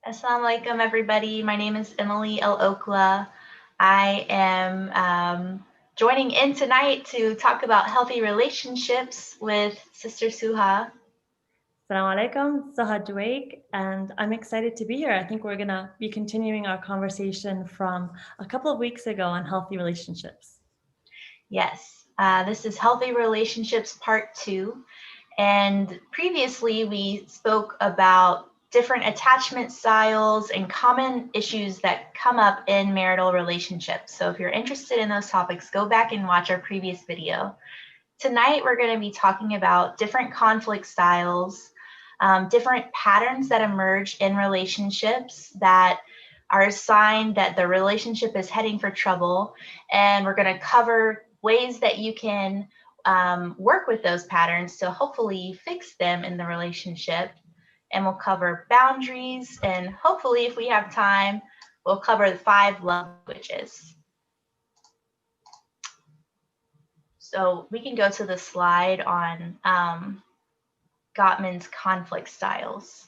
Assalamu alaikum, everybody. My name is Emily Oqlah. I am joining in tonight to talk about healthy relationships with Sister Suha. Assalamu alaikum, Suha Dweik, and I'm excited to be here. I think we're going to be continuing our conversation from a couple of weeks ago on healthy relationships. Yes, this is Healthy Relationships Part 2. And previously, we spoke about different attachment styles and common issues that come up in marital relationships. So if you're interested in those topics, go back and watch our previous video. Tonight, we're going to be talking about different conflict styles, different patterns that emerge in relationships that are a sign that the relationship is heading for trouble. And we're going to cover ways that you can work with those patterns to hopefully fix them in the relationship. And we'll cover boundaries. And hopefully, if we have time, we'll cover the 5 love languages. So we can go to the slide on Gottman's conflict styles.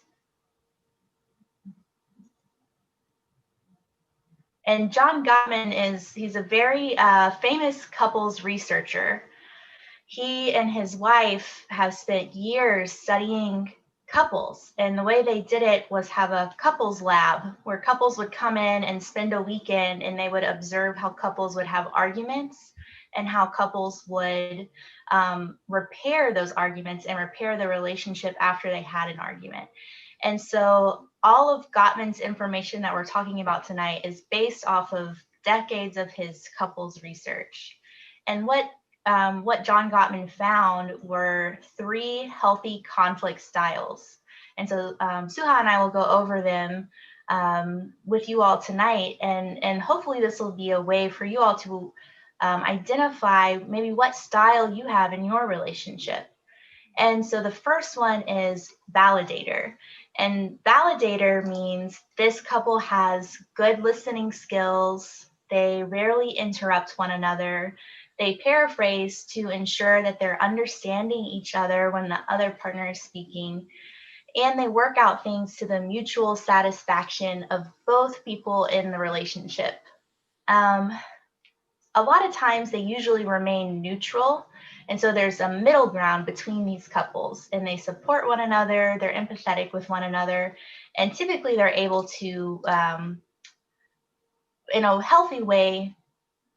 And John Gottman he's a very famous couples researcher. He and his wife have spent years studying couples, and the way they did it was have a couples lab where couples would come in and spend a weekend, and they would observe how couples would have arguments and how couples would repair those arguments and repair the relationship after they had an argument. And so all of Gottman's information that we're talking about tonight is based off of decades of his couples research. And what John Gottman found were 3 healthy conflict styles. And so Suha and I will go over them with you all tonight. And hopefully this will be a way for you all to identify maybe what style you have in your relationship. And so the first one is validator. And validator means this couple has good listening skills. They rarely interrupt one another. They paraphrase to ensure that they're understanding each other when the other partner is speaking. And they work out things to the mutual satisfaction of both people in the relationship. A lot of times they usually remain neutral. And so there's a middle ground between these couples, and they support one another, they're empathetic with one another, and typically they're able to, in a healthy way,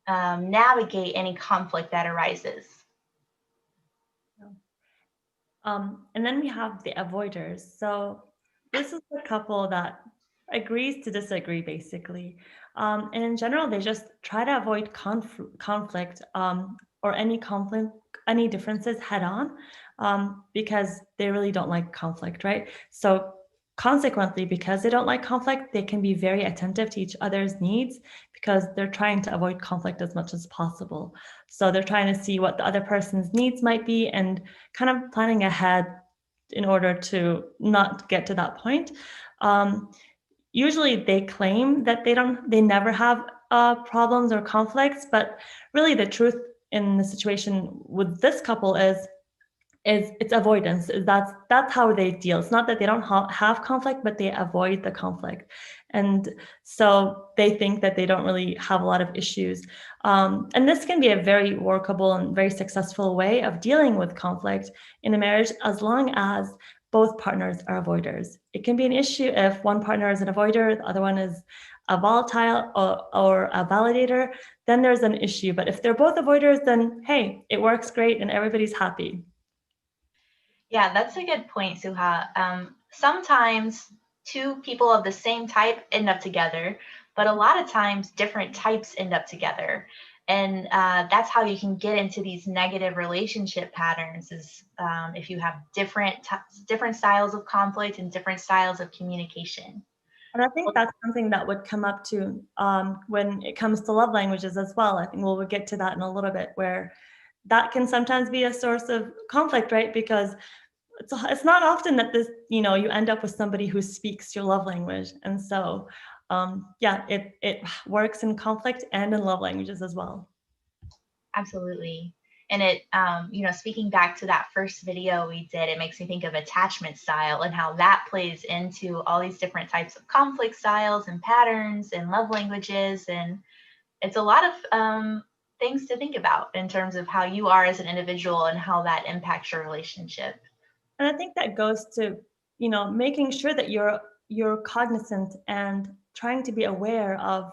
navigate any conflict that arises. And then we have the avoiders. So this is a couple that agrees to disagree, basically. And in general, they just try to avoid conflict or any differences head on because they really don't like conflict, right? So consequently, because they don't like conflict, they can be very attentive to each other's needs because they're trying to avoid conflict as much as possible. So they're trying to see what the other person's needs might be and kind of planning ahead in order to not get to that point. Usually they claim that they never have problems or conflicts, but really the truth in the situation with this couple is it's avoidance. That's how they deal. It's not that they don't have conflict, but they avoid the conflict, and so they think that they don't really have a lot of issues. And this can be a very workable and very successful way of dealing with conflict in a marriage, as long as both partners are avoiders. It can be an issue if one partner is an avoider, the other one is a volatile or a validator, then there's an issue. But if they're both avoiders, then hey, it works great and everybody's happy. Yeah, that's a good point, Suha. Sometimes 2 people of the same type end up together, but a lot of times different types end up together. And that's how you can get into these negative relationship patterns is if you have different styles of conflict and different styles of communication. And I think that's something that would come up to when it comes to love languages as well. I think we'll get to that in a little bit, where that can sometimes be a source of conflict, right? Because it's not often that you end up with somebody who speaks your love language. And so, yeah, it works in conflict and in love languages as well. Absolutely. And it, speaking back to that first video we did, it makes me think of attachment style and how that plays into all these different types of conflict styles and patterns and love languages. And it's a lot of things to think about in terms of how you are as an individual and how that impacts your relationship. And I think that goes to, making sure that you're cognizant and trying to be aware of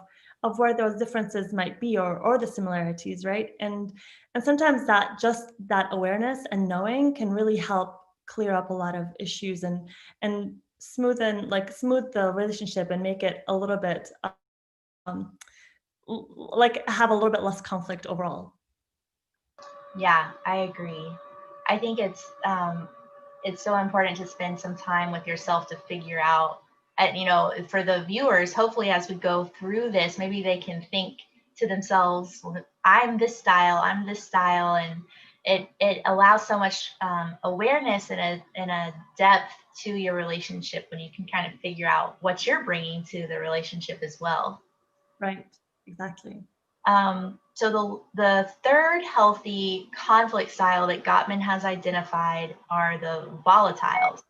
where those differences might be, or the similarities, right? And sometimes that awareness and knowing can really help clear up a lot of issues, and smooth the relationship and make it a little bit um, like have a little bit less conflict overall. Yeah, I agree. I think it's so important to spend some time with yourself to figure out, and for the viewers, hopefully as we go through this, maybe they can think to themselves, well, I'm this style, and it allows so much awareness and a depth to your relationship when you can kind of figure out what you're bringing to the relationship as well. Right, exactly. So the third healthy conflict style that Gottman has identified are the volatiles.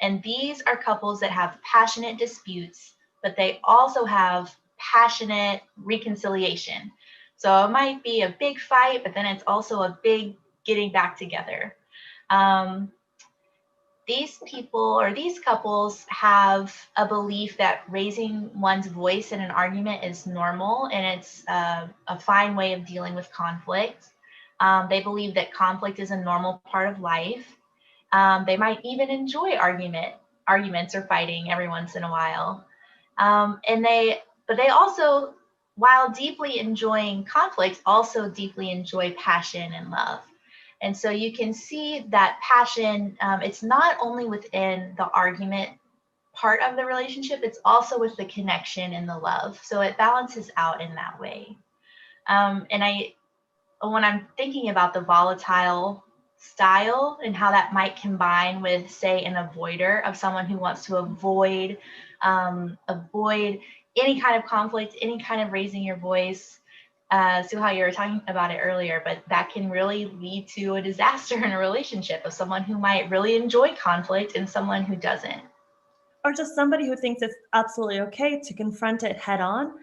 And these are couples that have passionate disputes, but they also have passionate reconciliation. So it might be a big fight, but then it's also a big getting back together. Um, these couples have a belief that raising one's voice in an argument is normal, and it's a fine way of dealing with conflict. They believe that conflict is a normal part of life. They might even enjoy arguments or fighting every once in a while. But they also, while deeply enjoying conflict, also deeply enjoy passion and love. And so you can see that passion, it's not only within the argument part of the relationship, it's also with the connection and the love. So it balances out in that way. When I'm thinking about the volatile style and how that might combine with, say, an avoider, of someone who wants to avoid any kind of conflict, any kind of raising your voice. Suha, you were talking about it earlier, but that can really lead to a disaster in a relationship, of someone who might really enjoy conflict and someone who doesn't. Or just somebody who thinks it's absolutely okay to confront it head on.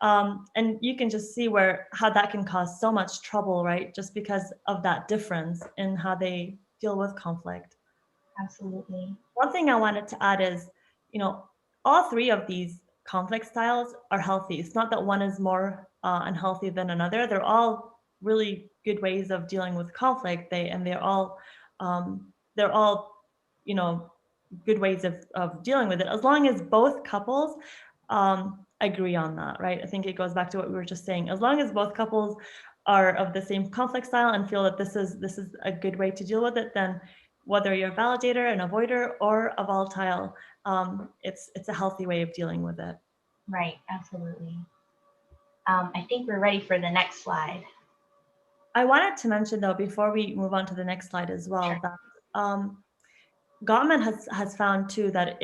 And you can just see how that can cause so much trouble, right? Just because of that difference in how they deal with conflict. Absolutely. One thing I wanted to add is, all three of these conflict styles are healthy. It's not that one is more unhealthy than another. They're all really good ways of dealing with conflict. They're all, good ways of dealing with it, as long as both couples agree on that, right? I think it goes back to what we were just saying. As long as both couples are of the same conflict style and feel that this is a good way to deal with it, then whether you're a validator, an avoider, or a volatile, it's a healthy way of dealing with it. Right, absolutely. I think we're ready for the next slide. I wanted to mention, though, before we move on to the next slide as well, Sure. that Gottman has found too that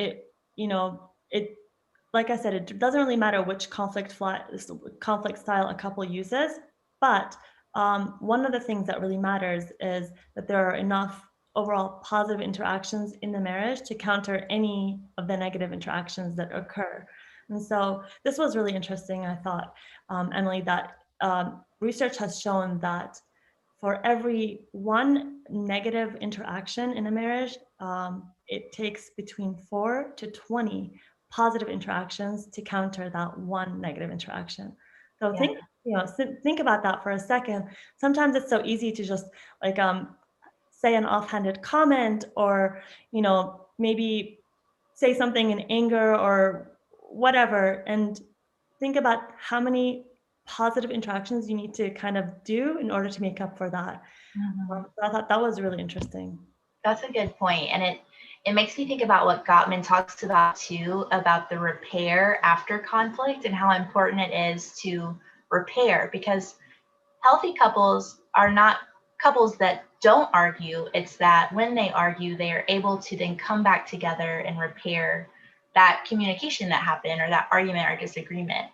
like I said, it doesn't really matter which conflict style a couple uses, but one of the things that really matters is that there are enough overall positive interactions in the marriage to counter any of the negative interactions that occur. And so this was really interesting. I thought, Emily, that research has shown that for every one negative interaction in a marriage, it takes between 4 to 20 positive interactions to counter that one negative interaction. So Yeah. think about that for a second. Sometimes it's so easy to just say an offhanded comment, or maybe say something in anger or whatever, and think about how many positive interactions you need to kind of do in order to make up for that. Mm-hmm. So I thought that was really interesting. That's a good point. And it makes me think about what Gottman talks about too, about the repair after conflict and how important it is to repair, because healthy couples are not couples that don't argue. It's that when they argue, they are able to then come back together and repair that communication that happened, or that argument or disagreement.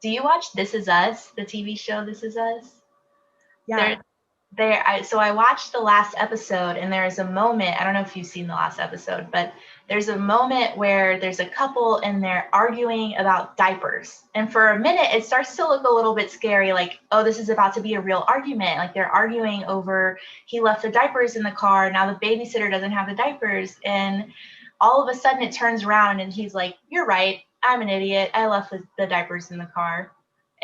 Do you watch This Is Us, the TV show This Is Us? Yeah. so I watched the last episode, and there's a moment, I don't know if you've seen the last episode, but there's a moment where there's a couple and they're arguing about diapers. And for a minute, it starts to look a little bit scary, like, oh, this is about to be a real argument. Like they're arguing over, he left the diapers in the car, now the babysitter doesn't have the diapers. And all of a sudden it turns around and he's like, you're right, I'm an idiot, I left the diapers in the car.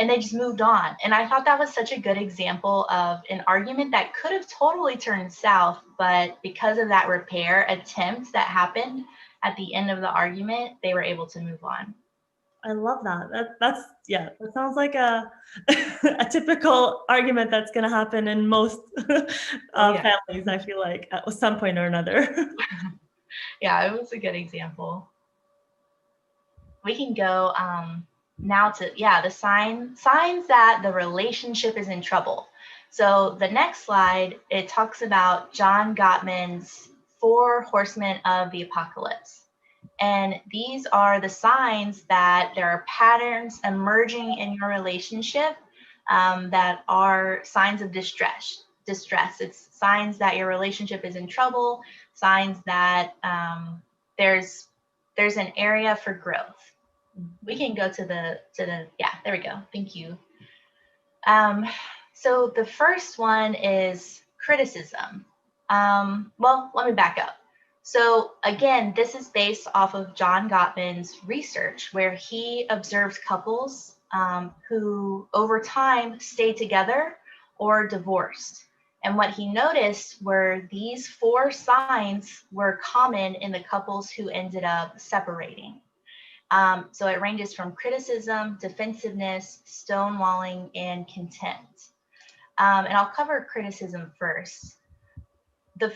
And they just moved on. And I thought that was such a good example of an argument that could have totally turned south, but because of that repair attempt that happened at the end of the argument, they were able to move on. I love that. That's yeah. That sounds like a a typical argument that's going to happen in most families. I feel like at some point or another. Yeah, it was a good example. We can go now to the signs that the relationship is in trouble. So the next slide, it talks about John Gottman's 4 horsemen of the apocalypse. And these are the signs that there are patterns emerging in your relationship that are signs of distress. It's signs that your relationship is in trouble, signs that there's an area for growth. We can go to the there we go. Thank you. So the first one is criticism. Well, let me back up. So again, this is based off of John Gottman's research, where he observed couples who over time stayed together or divorced. And what he noticed were these 4 signs were common in the couples who ended up separating. So it ranges from criticism, defensiveness, stonewalling, and contempt. And I'll cover criticism first. The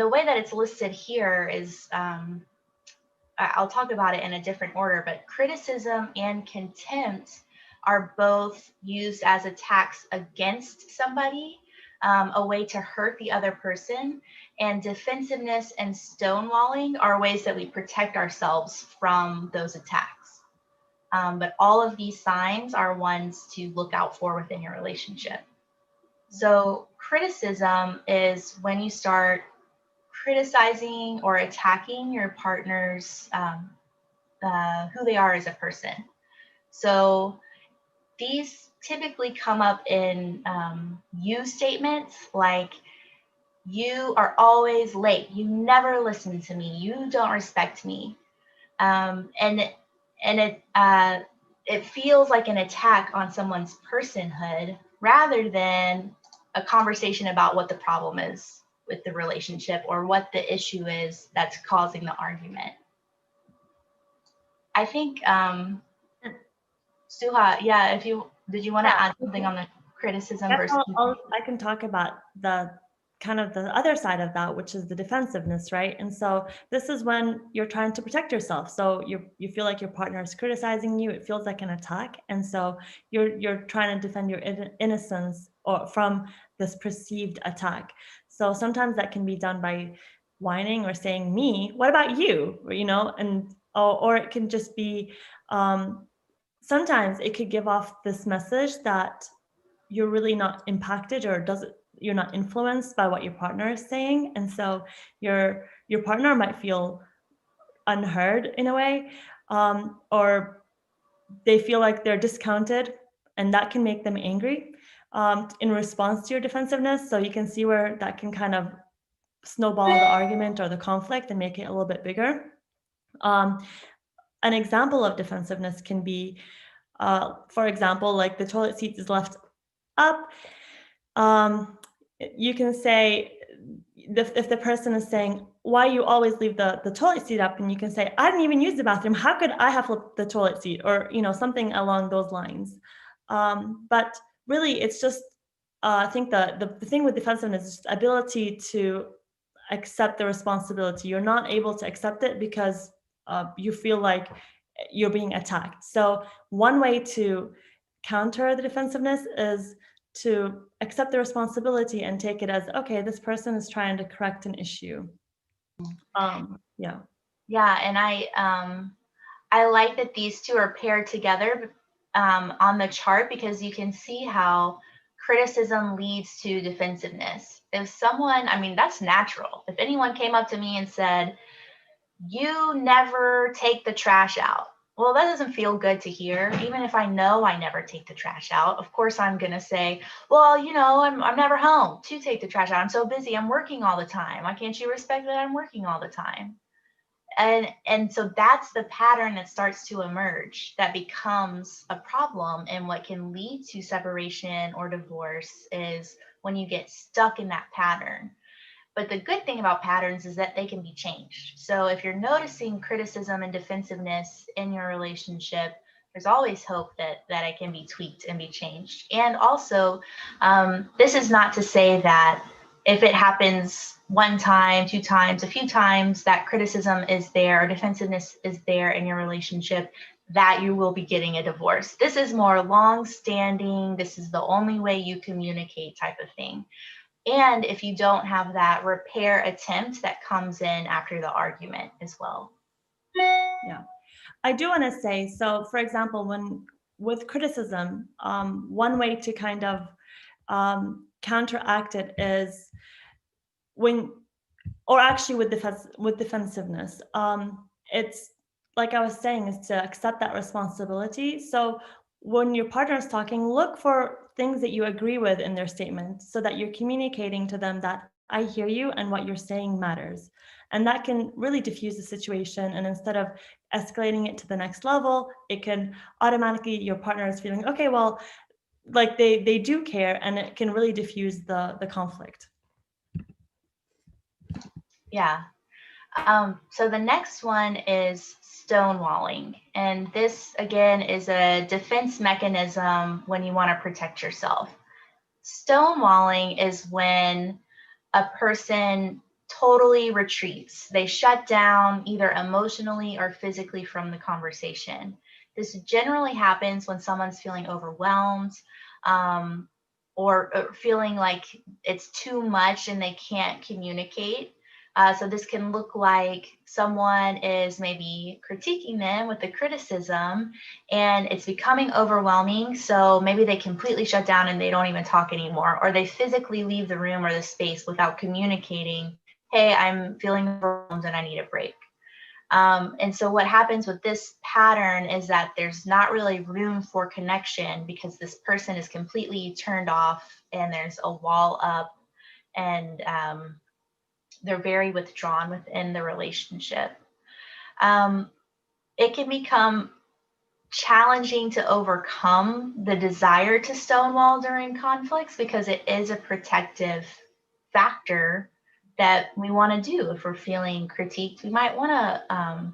way that it's listed here is, I'll talk about it in a different order, but criticism and contempt are both used as attacks against somebody, a way to hurt the other person. And defensiveness and stonewalling are ways that we protect ourselves from those attacks. But all of these signs are ones to look out for within your relationship. So criticism is when you start criticizing or attacking your partner's who they are as a person. So these typically come up in you statements like, you are always late, you never listen to me, you don't respect me. And it feels like an attack on someone's personhood rather than a conversation about what the problem is with the relationship or what the issue is that's causing the argument. I think, Suha, did you want to add something on the criticism versus? I can talk about the kind of the other side of that, which is the defensiveness, right? And so this is when you're trying to protect yourself. So you feel like your partner is criticizing you. It feels like an attack, and so you're trying to defend your innocence or from this perceived attack. So sometimes that can be done by whining or saying, "Me, what about you?" Or it can just be. Sometimes it could give off this message that you're really not impacted or you're not influenced by what your partner is saying. And so your partner might feel unheard in a way, or they feel like they're discounted, and that can make them angry in response to your defensiveness. So you can see where that can kind of snowball the argument or the conflict and make it a little bit bigger. An example of defensiveness can be, for example, like the toilet seat is left up. You can say, if the person is saying, why you always leave the toilet seat up, and you can say, I didn't even use the bathroom, how could I have flipped the toilet seat, or something along those lines. But really it's just I think the thing with defensiveness is just ability to accept the responsibility. You're not able to accept it because you feel like you're being attacked. So one way to counter the defensiveness is to accept the responsibility and take it as, okay, this person is trying to correct an issue. Yeah, and I like that these two are paired together on the chart, because you can see how criticism leads to defensiveness. If someone, I mean, that's natural. If anyone came up to me and said, you never take the trash out. Well, that doesn't feel good to hear. Even if I know I never take the trash out, of course I'm going to say, well, I'm never home to take the trash out. I'm so busy. I'm working all the time. Why can't you respect that I'm working all the time? And so that's the pattern that starts to emerge that becomes a problem, and what can lead to separation or divorce is when you get stuck in that pattern. But the good thing about patterns is that they can be changed. So if you're noticing criticism and defensiveness in your relationship, there's always hope that it can be tweaked and be changed. And also, this is not to say that if it happens one time, two times, a few times, that criticism is there or defensiveness is there in your relationship, that you will be getting a divorce. This is more long-standing, this is the only way you communicate type of thing. And if you don't have that repair attempt that comes in after the argument as well. Yeah, I do want to say, so for example, with criticism, one way to kind of counteract it is with defensiveness, it's like I was saying, is to accept that responsibility. So when your partner is talking, look for things that you agree with in their statement so that you're communicating to them that I hear you and what you're saying matters. And that can really diffuse the situation. And instead of escalating it to the next level, it can automatically, your partner is feeling, okay, well, like they do care, and it can really diffuse the conflict. Yeah. So the next one is stonewalling. And this, again, is a defense mechanism when you want to protect yourself. Stonewalling is when a person totally retreats. They shut down either emotionally or physically from the conversation. This generally happens when someone's feeling overwhelmed, or feeling like it's too much and they can't communicate. So this can look like someone is maybe critiquing them with the criticism and it's becoming overwhelming. So maybe they completely shut down and they don't even talk anymore, or they physically leave the room or the space without communicating, hey, I'm feeling overwhelmed and I need a break. And so what happens with this pattern is that there's not really room for connection because this person is completely turned off and there's a wall up, and they're very withdrawn within the relationship. It can become challenging to overcome the desire to stonewall during conflicts because it is a protective factor that we want to do. If we're feeling critiqued, we might want to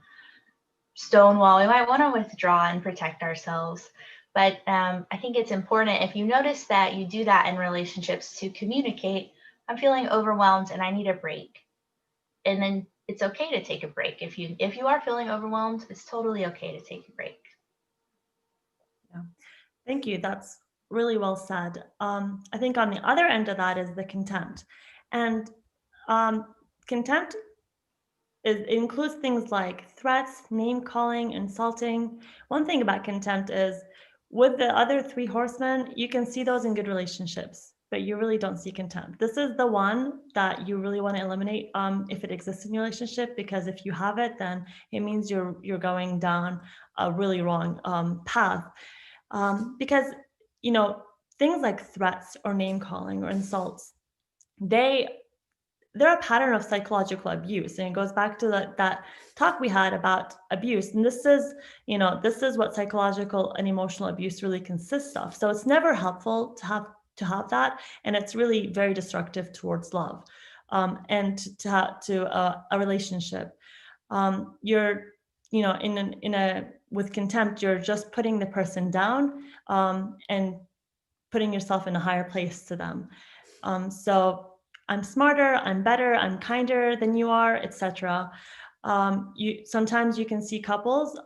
stonewall, we might want to withdraw and protect ourselves. But I think it's important, if you notice that you do that in relationships, to communicate, I'm feeling overwhelmed and I need a break. And then it's okay to take a break. If you are feeling overwhelmed, it's totally okay to take a break. Yeah, thank you. That's really well said. I think on the other end of that is the contempt. And contempt includes things like threats, name calling, insulting. One thing about contempt is with the other three horsemen, you can see those in good relationships, but you really don't see contempt. This is the one that you really want to eliminate if it exists in your relationship, because if you have it, then it means you're going down a really wrong path. Because, things like threats or name calling or insults, they're a pattern of psychological abuse, and it goes back to that talk we had about abuse. And this is what psychological and emotional abuse really consists of. So it's never helpful to have that, and it's really very destructive towards love, and to a relationship. You're with contempt, you're just putting the person down, and putting yourself in a higher place to them. So I'm smarter, I'm better, I'm kinder than you are, etc. Sometimes you can see couples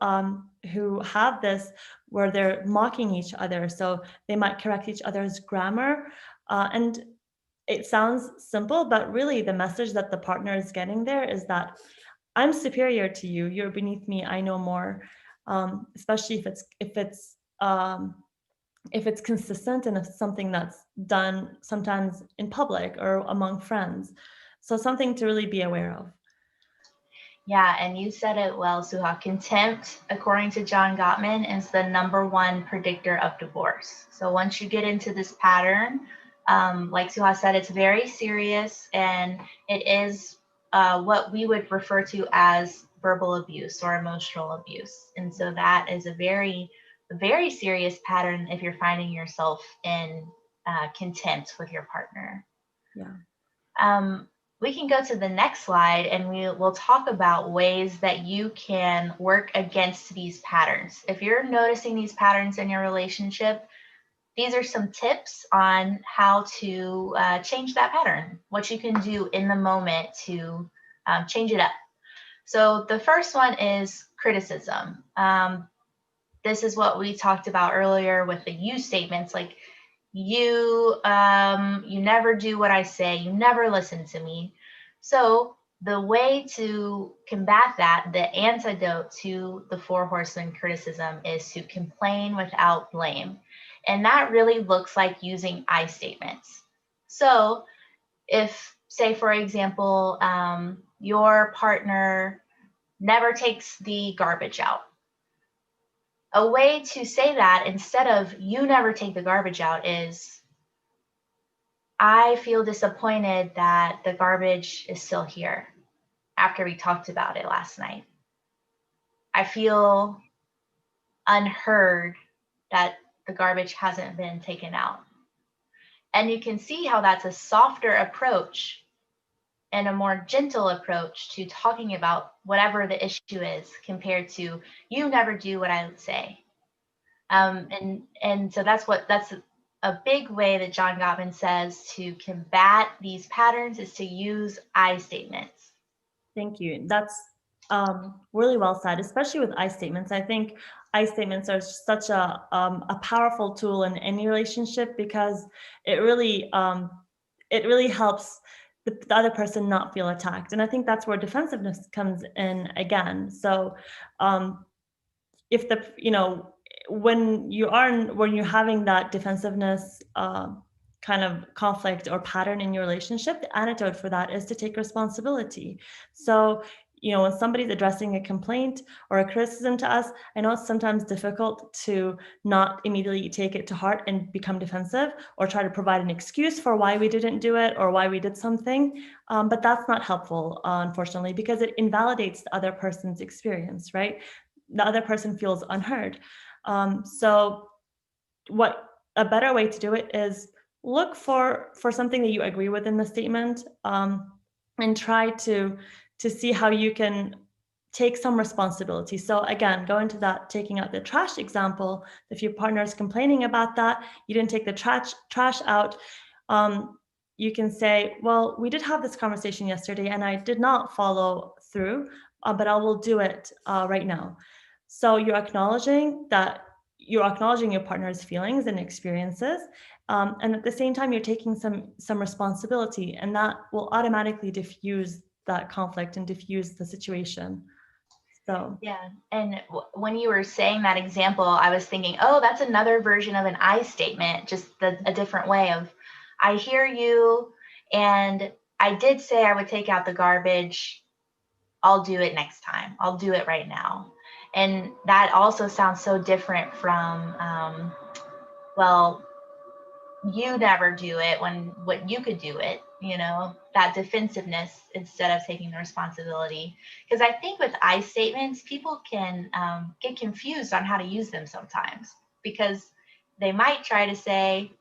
who have this where they're mocking each other. So they might correct each other's grammar, and it sounds simple, but really the message that the partner is getting there is that I'm superior to you, you're beneath me, I know more. Especially if it's if it's consistent and if it's something that's done sometimes in public or among friends. So something to really be aware of. Yeah, and you said it well, Suha. Contempt, according to John Gottman, is the #1 predictor of divorce. So once you get into this pattern, like Suha said, it's very serious, and it is what we would refer to as verbal abuse or emotional abuse. And so that is a very serious pattern if you're finding yourself in contempt with your partner. Yeah. We can go to the next slide and we'll talk about ways that you can work against these patterns. If you're noticing these patterns in your relationship, these are some tips on how to change that pattern, what you can do in the moment to change it up. So the first one is criticism. This is what we talked about earlier with the you statements, like you never do what I say, you never listen to me. So the way to combat that, the antidote to the 4 horsemen criticism, is to complain without blame. And that really looks like using I statements. So if, say for example, your partner never takes the garbage out, a way to say that instead of you never take the garbage out is, I feel disappointed that the garbage is still here after we talked about it last night. I feel unheard that the garbage hasn't been taken out. And you can see how that's a softer approach and a more gentle approach to talking about whatever the issue is compared to you never do what I would say. And so that's a big way that John Gottman says to combat these patterns is to use I statements. Thank you. That's really well said, especially with I statements. I think I statements are such a powerful tool in any relationship because it really helps the other person not feel attacked. And I think that's where defensiveness comes in again. So if the, when you're having that defensiveness kind of conflict or pattern in your relationship, the antidote for that is to take responsibility. So when somebody's addressing a complaint or a criticism to us, I know it's sometimes difficult to not immediately take it to heart and become defensive or try to provide an excuse for why we didn't do it or why we did something. But that's not helpful, unfortunately, because it invalidates the other person's experience, right? The other person feels unheard. So what a better way to do it is look for something that you agree with in the statement, and try to see how you can take some responsibility. So again, go into that taking out the trash example. If your partner is complaining about that, you didn't take the trash out, you can say, well, we did have this conversation yesterday and I did not follow through, but I will do it right now. So you're acknowledging your partner's feelings and experiences, and at the same time, you're taking some responsibility, and that will automatically diffuse that conflict and diffuse the situation. So yeah, and when you were saying that example, I was thinking, oh, that's another version of an I statement, just a different way of, I hear you, and I did say I would take out the garbage. I'll do it next time. I'll do it right now. And that also sounds so different from, well, you never do it when what you could do it, that defensiveness instead of taking the responsibility. Because I think with I statements, people can get confused on how to use them sometimes, because they might try to say,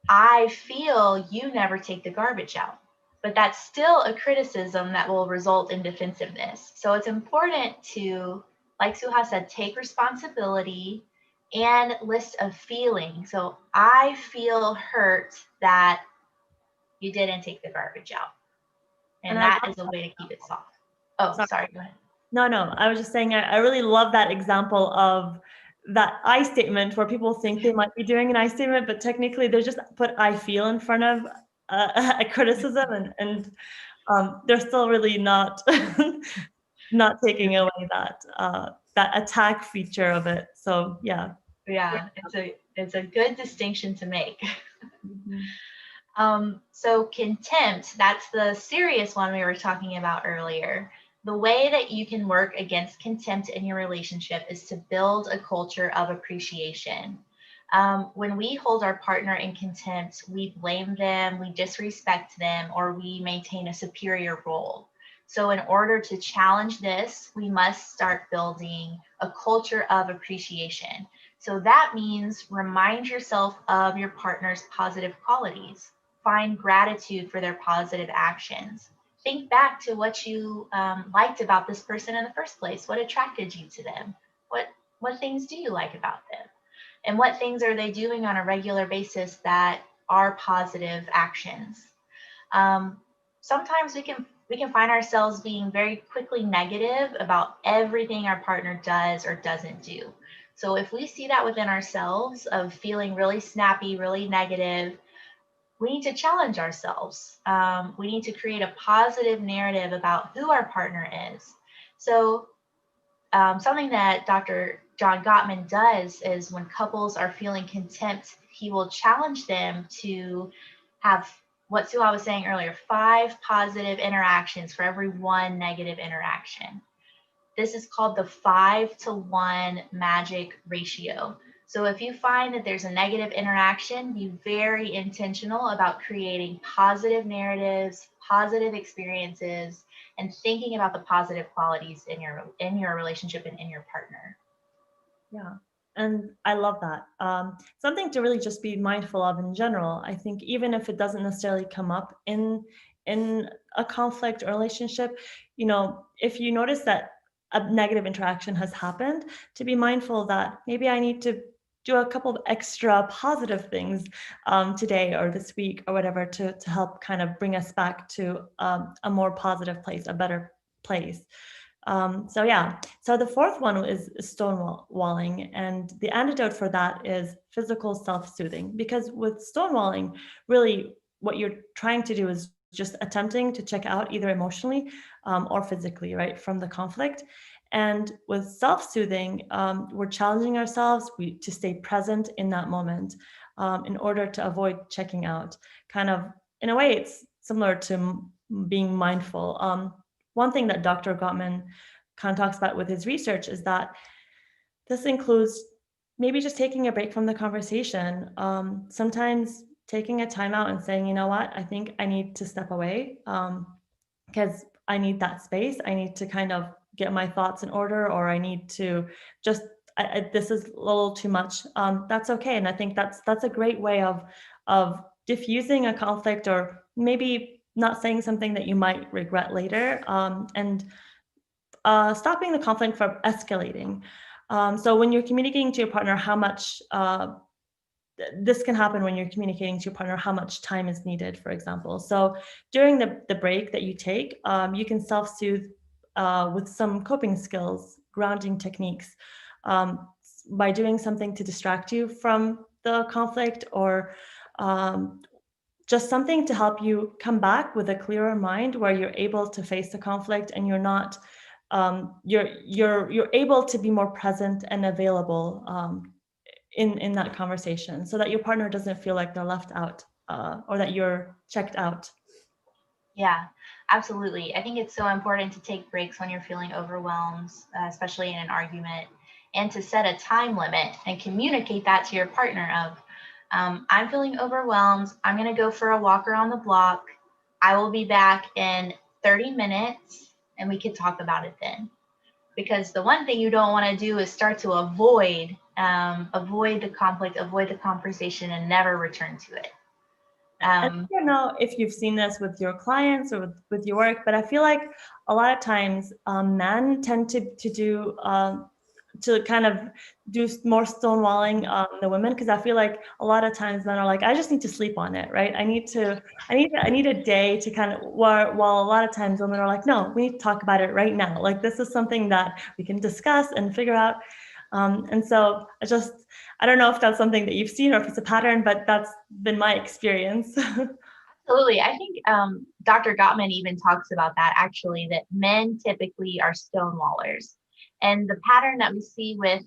I feel you never take the garbage out. But that's still a criticism that will result in defensiveness. So it's important to, like Suha said, take responsibility and list a feeling. So I feel hurt that you didn't take the garbage out. And that is a way to keep it soft. Oh, sorry, go ahead. No, I was just saying, I really love that example of that I statement where people think they might be doing an I statement, but technically they just put I feel in front of a criticism, and they're still really not not taking away that attack feature of it. So yeah. Yeah, it's a good distinction to make. Mhm. So contempt, that's the serious one we were talking about earlier. The way that you can work against contempt in your relationship is to build a culture of appreciation. When we hold our partner in contempt, we blame them, we disrespect them, or we maintain a superior role. So, in order to challenge this, we must start building a culture of appreciation. So, that means remind yourself of your partner's positive qualities. Find gratitude for their positive actions. Think back to what you liked about this person in the first place. What attracted you to them? What things do you like about them? And what things are they doing on a regular basis that are positive actions? Um, Sometimes we can find ourselves being very quickly negative about everything our partner does or doesn't do. So if we see that within ourselves of feeling really snappy, really negative, we need to challenge ourselves. We need to create a positive narrative about who our partner is. So, something that Dr. John Gottman does is when couples are feeling contempt, he will challenge them to have what Suha was saying earlier, 5 positive interactions for every 1 negative interaction. This is called the 5-to-1 magic ratio. So if you find that there's a negative interaction, be very intentional about creating positive narratives, positive experiences, and thinking about the positive qualities in your relationship and in your partner. Yeah. And I love that. Something to really just be mindful of in general. I think even if it doesn't necessarily come up in a conflict or relationship, if you notice that a negative interaction has happened, to be mindful that maybe I need to do a couple of extra positive things today or this week or whatever to help kind of bring us back to a more positive place, a better place. So yeah, so the fourth one is stonewalling, and the antidote for that is physical self-soothing. Because with stonewalling, really what you're trying to do is just attempting to check out either emotionally or physically, right, from the conflict. And with self-soothing, we're challenging ourselves to stay present in that moment in order to avoid checking out. Kind of, in a way, it's similar to being mindful. One thing that Dr. Gottman kind of talks about with his research is that this includes maybe just taking a break from the conversation. Sometimes taking a time out and saying, you know what, I think I need to step away because I need that space. I need to kind of get my thoughts in order, or I need to just, this is a little too much. That's okay. And I think that's a great way of diffusing a conflict, or maybe not saying something that you might regret later, and stopping the conflict from escalating. So when you're communicating to your partner how much, this can happen when you're communicating to your partner how much time is needed, for example. So during the break that you take, you can self-soothe with some coping skills, grounding techniques, by doing something to distract you from the conflict, or um, just something to help you come back with a clearer mind, where you're able to face the conflict and you're not you're able to be more present and available in that conversation, so that your partner doesn't feel like they're left out or that you're checked out. Yeah, absolutely. I think it's so important to take breaks when you're feeling overwhelmed, especially in an argument, and to set a time limit and communicate that to your partner of, I'm feeling overwhelmed. I'm going to go for a walk around the block. I will be back in 30 minutes and we could talk about it then. Because the one thing you don't want to do is start to avoid the conflict, avoid the conversation, and never return to it. And Um, I don't know if you've seen this with your clients or with your work, but I feel like a lot of times men tend to do to kind of do more stonewalling the women, because I feel like a lot of times men are like, I just need to sleep on it, right? I need a day to kind of, while a lot of times women are like, no, we need to talk about it right now. Like, this is something that we can discuss and figure out. And so I don't know if that's something that you've seen or if it's a pattern, but that's been my experience. Absolutely. I think Dr. Gottman even talks about that actually, that men typically are stonewallers. And the pattern that we see with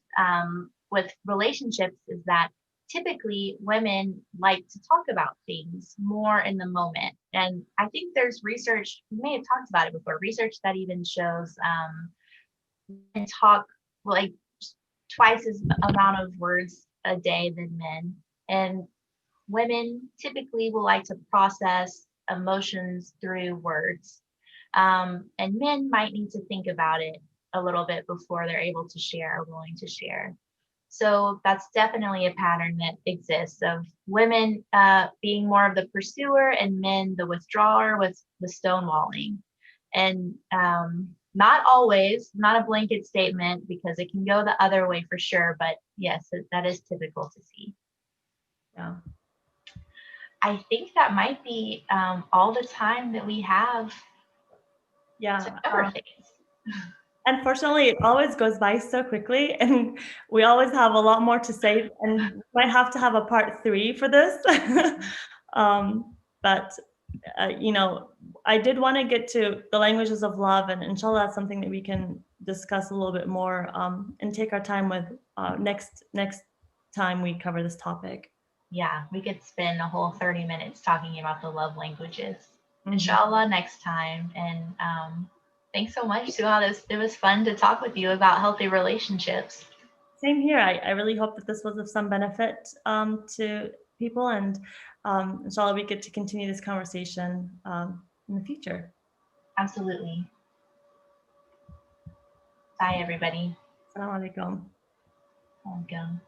with relationships is that typically women like to talk about things more in the moment. And I think there's research, we may have talked about it before, research that even shows and talk like twice as amount of words a day than men. And women typically will like to process emotions through words. And men might need to think about it a little bit before they're able to share or willing to share. So that's definitely a pattern that exists of women being more of the pursuer and men the withdrawer with the stonewalling. And not always, not a blanket statement because it can go the other way for sure. But yes, that is typical to see. Yeah. I think that might be all the time that we have to cover things. Unfortunately, it always goes by so quickly, and we always have a lot more to say, and we might have to have a part 3 for this. But you know, I did want to get to the languages of love, and inshallah, that's something that we can discuss a little bit more and take our time with next time we cover this topic. Yeah, we could spend a whole 30 minutes talking about the love languages. Inshallah, next time. And thanks so much, Suha. It was fun to talk with you about healthy relationships. Same here. I really hope that this was of some benefit to people, and inshallah, we get to continue this conversation in the future. Absolutely. Bye, everybody. Assalamu alaikum. Welcome.